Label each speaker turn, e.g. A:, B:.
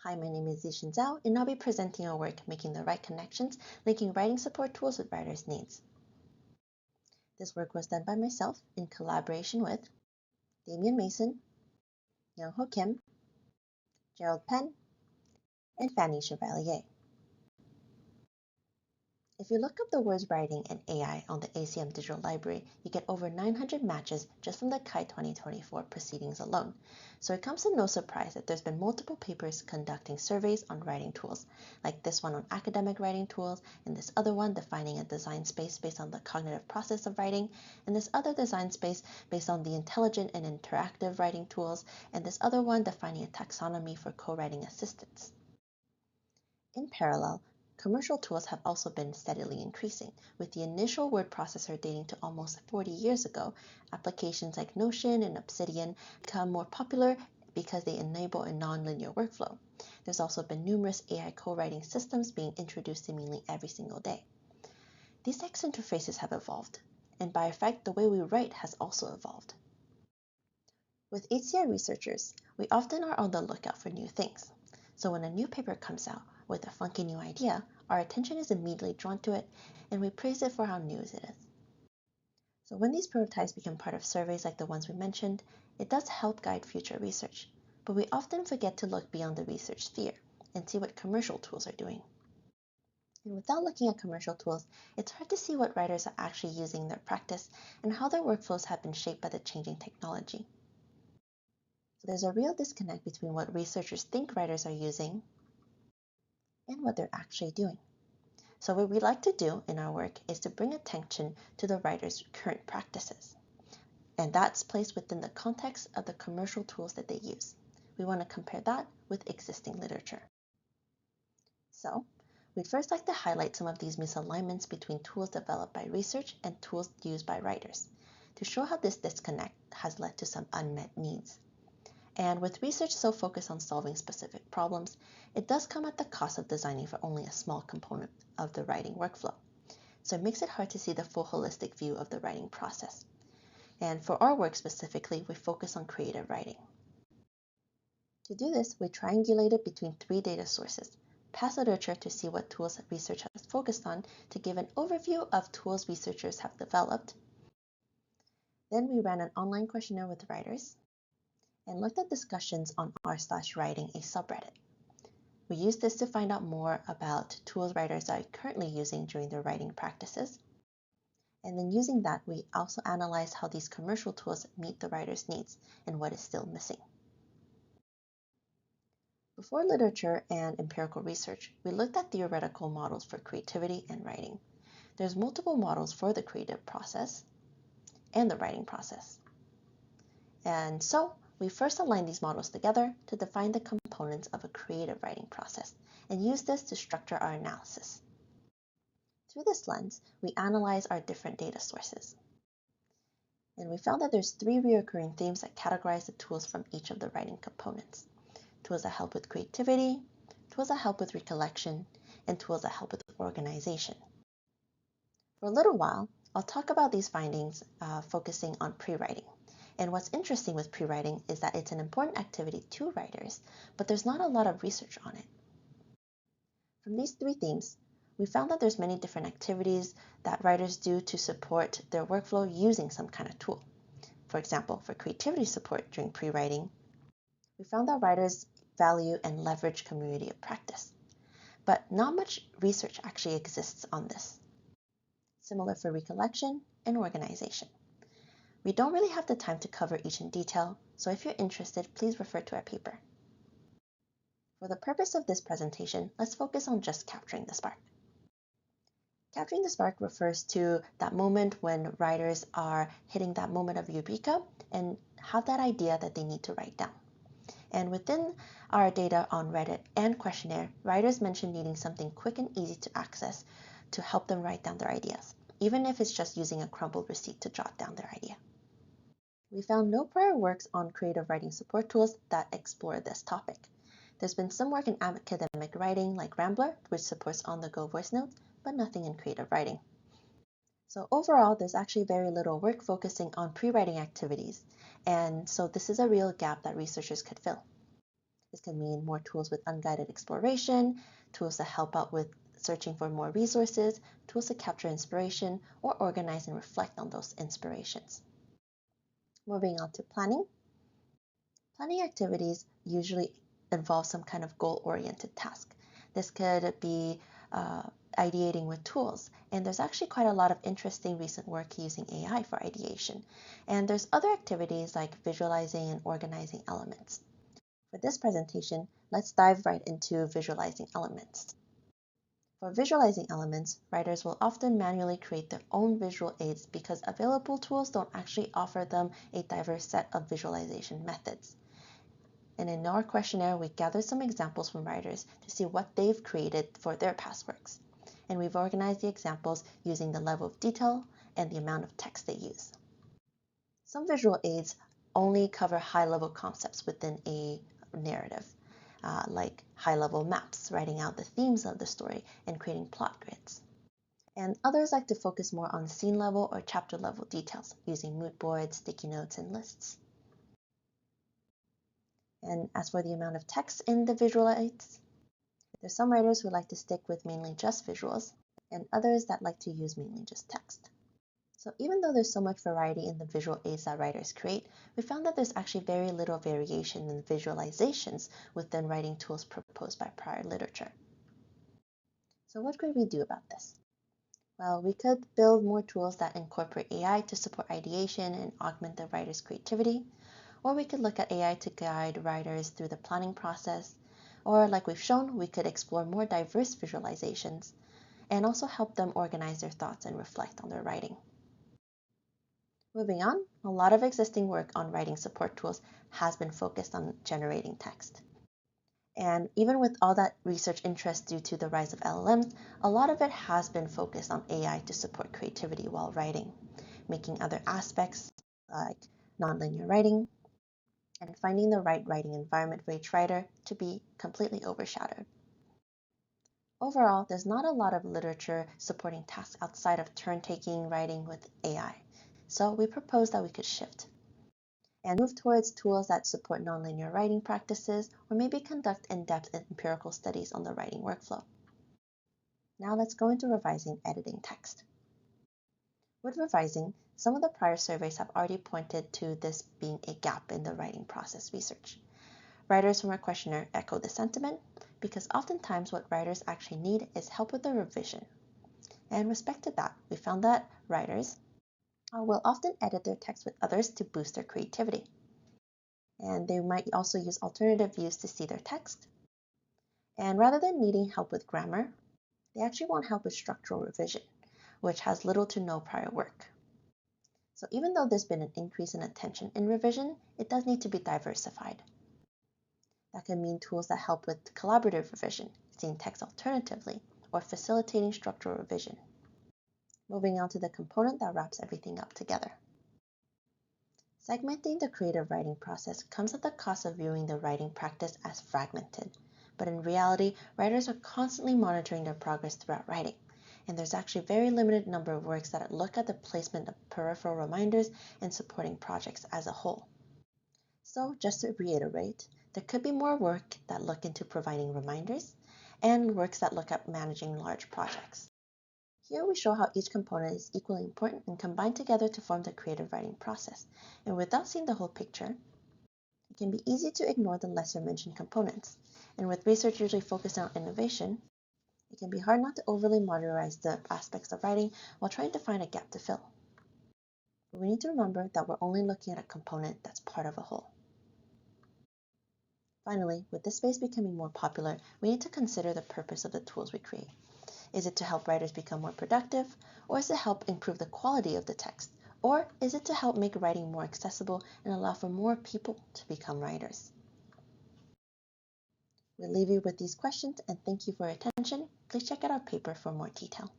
A: Hi, my name is Zixin Zhao, and I'll be presenting our work Making the Right Connections, linking writing support tools with writers' needs. This work was done by myself in collaboration with Damian Mason, Young-Ho Kim, Gerald Penn, and Fanny Chevalier. If you look up the words writing and AI on the ACM Digital Library, you get over 900 matches just from the KITE 2024 proceedings alone. So it comes as no surprise that there's been multiple papers conducting surveys on writing tools, like this one on academic writing tools, and this other one defining a design space based on the cognitive process of writing, and this other design space based on the intelligent and interactive writing tools, and this other one defining a taxonomy for co-writing assistants. In parallel, commercial tools have also been steadily increasing, with the initial word processor dating to almost 40 years ago. Applications like Notion and Obsidian become more popular because they enable a non-linear workflow. There's also been numerous AI co-writing systems being introduced seemingly every single day. These text interfaces have evolved, and by effect, the way we write has also evolved. With HCI researchers, we often are on the lookout for new things. So when a new paper comes out with a funky new idea, our attention is immediately drawn to it, and we praise it for how new it is. So when these prototypes become part of surveys like the ones we mentioned, it does help guide future research, but we often forget to look beyond the research sphere and see what commercial tools are doing. And without looking at commercial tools, it's hard to see what writers are actually using in their practice and how their workflows have been shaped by the changing technology. So there's a real disconnect between what researchers think writers are using and what they're actually doing. So what we like to do in our work is to bring attention to the writer's current practices. And that's placed within the context of the commercial tools that they use. We want to compare that with existing literature. So we'd first like to highlight some of these misalignments between tools developed by research and tools used by writers to show how this disconnect has led to some unmet needs. And with research so focused on solving specific problems, it does come at the cost of designing for only a small component of the writing workflow. So it makes it hard to see the full holistic view of the writing process. And for our work specifically, we focus on creative writing. To do this, we triangulated between 3 data sources, past literature to see what tools research has focused on to give an overview of tools researchers have developed. Then we ran an online questionnaire with writers, and looked at discussions on r/writing, a subreddit. We used this to find out more about tools writers are currently using during their writing practices. And then using that, we also analyzed how these commercial tools meet the writer's needs and what is still missing. Before literature and empirical research, we looked at theoretical models for creativity and writing. There's multiple models for the creative process and the writing process. And so we first aligned these models together to define the components of a creative writing process and use this to structure our analysis. Through this lens, we analyze our different data sources. And we found that there's 3 recurring themes that categorize the tools from each of the writing components. Tools that help with creativity, tools that help with recollection, and tools that help with organization. For a little while, I'll talk about these findings focusing on pre-writing. And what's interesting with pre-writing is that it's an important activity to writers, but there's not a lot of research on it. From these 3 themes, we found that there's many different activities that writers do to support their workflow using some kind of tool. For example, for creativity support during pre-writing, we found that writers value and leverage community of practice, but not much research actually exists on this. Similar for recollection and organization. We don't really have the time to cover each in detail, so if you're interested, please refer to our paper. For the purpose of this presentation, let's focus on just capturing the spark. Capturing the spark refers to that moment when writers are hitting that moment of eureka and have that idea that they need to write down. And within our data on Reddit and questionnaire, writers mention needing something quick and easy to access to help them write down their ideas, even if it's just using a crumpled receipt to jot down their idea. We found no prior works on creative writing support tools that explore this topic. There's been some work in academic writing like Rambler, which supports on-the-go voice notes, but nothing in creative writing. So overall, there's actually very little work focusing on pre-writing activities, and so this is a real gap that researchers could fill. This can mean more tools with unguided exploration, tools that help out with searching for more resources, tools to capture inspiration, or organize and reflect on those inspirations. Moving on to planning. Planning activities usually involve some kind of goal-oriented task. This could be ideating with tools, and there's actually quite a lot of interesting recent work using AI for ideation. And there's other activities like visualizing and organizing elements. For this presentation, let's dive right into visualizing elements. For visualizing elements, writers will often manually create their own visual aids because available tools don't actually offer them a diverse set of visualization methods. And in our questionnaire, we gathered some examples from writers to see what they've created for their past works. And we've organized the examples using the level of detail and the amount of text they use. Some visual aids only cover high-level concepts within a narrative, like high-level maps, writing out the themes of the story and creating plot grids. And others like to focus more on scene level or chapter level details, using mood boards, sticky notes, and lists. And as for the amount of text in the visual aids, there's some writers who like to stick with mainly just visuals, and others that like to use mainly just text. So even though there's so much variety in the visual aids that writers create, we found that there's actually very little variation in visualizations within writing tools proposed by prior literature. So what could we do about this? Well, we could build more tools that incorporate AI to support ideation and augment the writer's creativity, or we could look at AI to guide writers through the planning process, or like we've shown, we could explore more diverse visualizations and also help them organize their thoughts and reflect on their writing. Moving on, a lot of existing work on writing support tools has been focused on generating text. And even with all that research interest due to the rise of LLMs, a lot of it has been focused on AI to support creativity while writing, making other aspects like nonlinear writing, and finding the right writing environment for each writer to be completely overshadowed. Overall, there's not a lot of literature supporting tasks outside of turn-taking writing with AI. So we proposed that we could shift and move towards tools that support nonlinear writing practices or maybe conduct in-depth empirical studies on the writing workflow. Now let's go into revising editing text. With revising, some of the prior surveys have already pointed to this being a gap in the writing process research. Writers from our questionnaire echo the sentiment because oftentimes what writers actually need is help with the revision. And in respect to that, we found that writers will often edit their text with others to boost their creativity. And they might also use alternative views to see their text. And rather than needing help with grammar, they actually want help with structural revision, which has little to no prior work. So even though there's been an increase in attention in revision, it does need to be diversified. That can mean tools that help with collaborative revision, seeing text alternatively, or facilitating structural revision. Moving on to the component that wraps everything up together. Segmenting the creative writing process comes at the cost of viewing the writing practice as fragmented. But in reality, writers are constantly monitoring their progress throughout writing, and there's actually a very limited number of works that look at the placement of peripheral reminders and supporting projects as a whole. So just to reiterate, there could be more work that look into providing reminders and works that look at managing large projects. Here we show how each component is equally important and combined together to form the creative writing process. And without seeing the whole picture, it can be easy to ignore the lesser mentioned components. And with research usually focused on innovation, it can be hard not to overly modularize the aspects of writing while trying to find a gap to fill. But we need to remember that we're only looking at a component that's part of a whole. Finally, with this space becoming more popular, we need to consider the purpose of the tools we create. Is it to help writers become more productive, or is it to help improve the quality of the text, or is it to help make writing more accessible and allow for more people to become writers? We'll leave you with these questions and thank you for your attention. Please check out our paper for more detail.